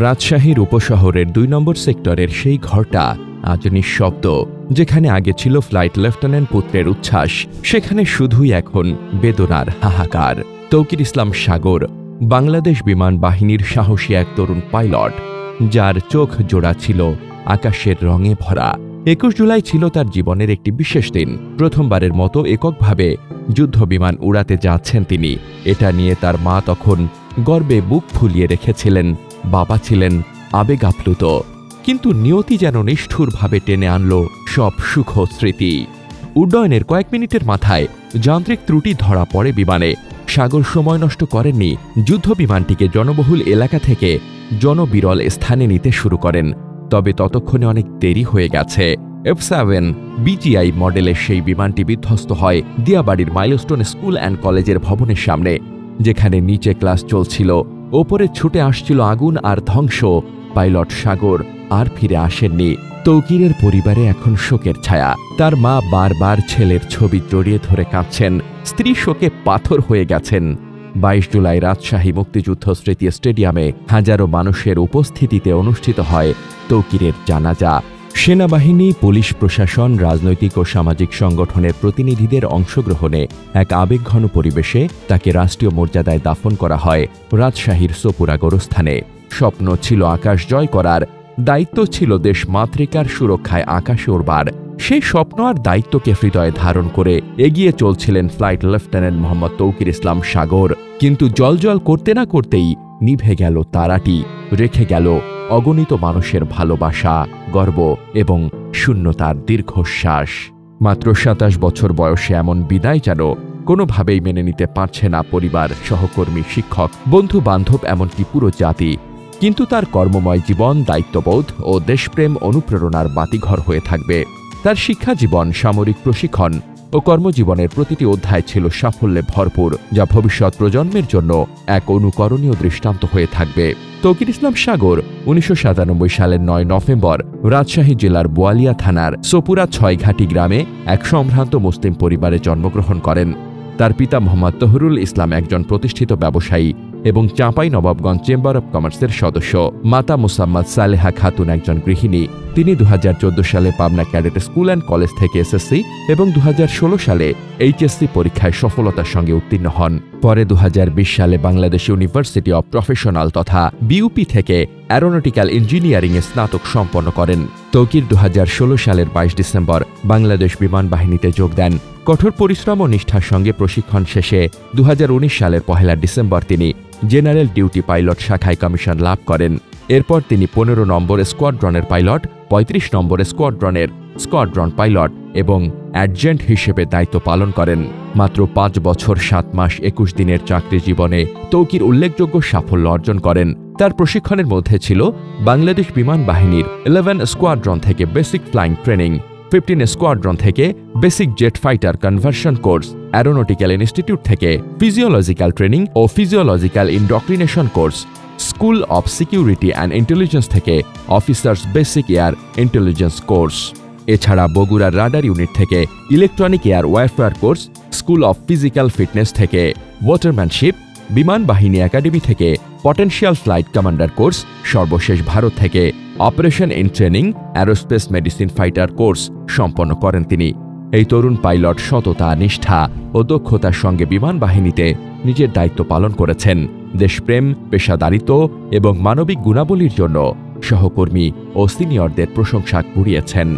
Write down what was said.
রাজশাহীর উপশহরের ২ নম্বর সেক্টরের সেই ঘরটা আজ নিঃশব্দ। যেখানে আগে ছিল ফ্লাইট লেফটেন্যান্ট পুত্রের উচ্ছ্বাস, সেখানে শুধুই এখন বেদনার হাহাকার। তৌকির ইসলাম সাগর বাংলাদেশ বিমান বাহিনীর সাহসী এক তরুণ পাইলট, যার চোখ জোড়া ছিল আকাশের রঙে ভরা। ২১ জুলাই ছিল তার জীবনের একটি বিশেষ দিন। প্রথমবারের মতো এককভাবে যুদ্ধ বিমান উড়াতে যাচ্ছেন তিনি। এটা নিয়ে তার মা তখন গর্বে বুক ফুলিয়ে রেখেছিলেন। বাবা ছিলেন আবেগ আপ্লুত, কিন্তু নিয়তি যেন নিষ্ঠুরভাবে টেনে আনল সব সুখ স্মৃতি। উড্ডয়নের কয়েক মিনিটের মাথায় যান্ত্রিক ত্রুটি ধরা পড়ে বিমানে। সাগর সময় নষ্ট করেননি, যুদ্ধ বিমানটিকে জনবহুল এলাকা থেকে জনবিরল স্থানে নিতে শুরু করেন। তবে ততক্ষণে অনেক দেরি হয়ে গেছে। F7 BGI মডেলের সেই বিমানটি বিধ্বস্ত হয় দিয়াবাড়ির মাইলস্টোন স্কুল অ্যান্ড কলেজের ভবনের সামনে, যেখানে নিচে ক্লাস চলছিল। ওপরে ছুটে আসছিল আগুন আর ধ্বংস। পাইলট সাগর আর ফিরে আসেননি। তৌকিরের পরিবারে এখন শোকের ছায়া। তার মা বারবার ছেলের ছবি জড়িয়ে ধরে কাঁদছেন। স্ত্রী শোকে পাথর হয়ে গেছেন। ২২ জুলাই রাজশাহী মুক্তিযুদ্ধ স্মৃতি স্টেডিয়ামে হাজারো মানুষের উপস্থিতিতে অনুষ্ঠিত হয় তৌকিরের জানাজা। সেনাবাহিনী, পুলিশ প্রশাসন, রাজনৈতিক ও সামাজিক সংগঠনের প্রতিনিধিদের অংশগ্রহণে এক আবেগঘন পরিবেশে তাকে রাষ্ট্রীয় মর্যাদায় দাফন করা হয় রাজশাহীর সোপুরা গোরস্থানে। স্বপ্ন ছিল আকাশ জয় করার, দায়িত্ব ছিল দেশ মাতৃকার সুরক্ষায় আকাশে উড়বার। সেই স্বপ্ন আর দায়িত্বকে হৃদয়ে ধারণ করে এগিয়ে চলছিলেন ফ্লাইট লেফটেন্যান্ট মোহাম্মদ তৌকির ইসলাম সাগর। কিন্তু জলজল করতে না করতেই নিভে গেল তারাটি, রেখে গেল অগণিত মানুষের ভালোবাসা, গর্ব এবং শূন্যতার দীর্ঘশ্বাস। মাত্র ২৭ বছর বয়সে এমন বিদায় যেন কোনোভাবেই মেনে নিতে পারছে না পরিবার, সহকর্মী, শিক্ষক, বন্ধু বান্ধব, এমনকি পুরো জাতি। কিন্তু তার কর্মময় জীবন, দায়িত্ববোধ ও দেশপ্রেম অনুপ্রেরণার বাতিঘর হয়ে থাকবে। তার শিক্ষা জীবন, সামরিক প্রশিক্ষণ ও কর্মজীবনের প্রতিটি অধ্যায় ছিল সাফল্যে ভরপুর, যা ভবিষ্যৎ প্রজন্মের জন্য এক অনুকরণীয় দৃষ্টান্ত হয়ে থাকবে। তৌকির ইসলাম সাগর ১৯৯৭ সালের ৯ নভেম্বর রাজশাহী জেলার বোয়ালিয়া থানার সোপুরা ৬ ঘাটি গ্রামে এক সম্ভ্রান্ত মুসলিম পরিবারে জন্মগ্রহণ করেন। তার পিতা মোহাম্মদ তহরুল ইসলাম একজন প্রতিষ্ঠিত ব্যবসায়ী এবং চাঁপাইনবাবগঞ্জ চেম্বার অব কমার্সের সদস্য। মাতা মুসাম্মাদ সালেহা খাতুন একজন গৃহিণী। তিনি ২০১৪ সালে Pabna cadet school and college থেকে এসএসসি এবং ২০১৬ সালে এইচএসসি পরীক্ষায় সফলতার সঙ্গে উত্তীর্ণ হন। পরে ২০২০ সালে বাংলাদেশ ইউনিভার্সিটি অব প্রফেশনাল তথা বিইউপি থেকে অ্যারোনটিক্যাল ইঞ্জিনিয়ারিংয়ে স্নাতক সম্পন্ন করেন। তৌকির ২০১৬ সালের ২২ ডিসেম্বর বাংলাদেশ বিমান বাহিনীতে যোগ দেন। কঠোর পরিশ্রম ও নিষ্ঠার সঙ্গে প্রশিক্ষণ শেষে ২০১৯ সালের ১ ডিসেম্বর তিনি জেনারেল ডিউটি পাইলট শাখায় কমিশন লাভ করেন। এরপর তিনি ১৫ নম্বর স্কোয়াড্রনের পাইলট, ৩৫ নম্বর স্কোয়াড্রনের স্কোয়াড্রন পাইলট এবং অ্যাডজেন্ট হিসেবে দায়িত্ব পালন করেন। মাত্র ৫ বছর ৭ মাস ২১ দিনের চাকরি জীবনে তৌকির উল্লেখযোগ্য সাফল্য অর্জন করেন। তার প্রশিক্ষণের মধ্যে ছিল বাংলাদেশ বিমান বাহিনীর 11 স্কোয়াড্রন থেকে বেসিক ফ্লাইং ট্রেনিং, 15 স্কোয়াড্রন থেকে basic jet fighter conversion course, aeronautical institute থেকে ফিজিওলজিক্যাল ট্রেনিং ও physiological indoctrination course, school of security and intelligence থেকে officers basic air intelligence course. এছাড়া বগুড়ার রাডার ইউনিট থেকে electronic air warfare course, school of physical fitness থেকে watermanship, বিমান বাহিনী academy থেকে পটেনশিয়াল ফ্লাইট কমান্ডার কোর্স, সর্বশেষ ভারত থেকে operation in training aerospace medicine fighter course সম্পন্ন করেন তিনি। এই তরুণ পাইলট সততা, নিষ্ঠা ও দক্ষতার সঙ্গে বিমান বাহিনীতে নিজের দায়িত্ব পালন করেছেন। দেশপ্রেম, পেশাদারিত্ব এবং মানবিক গুণাবলীর জন্য সহকর্মী ও সিনিয়রদের প্রশংসা কুড়িয়েছেন।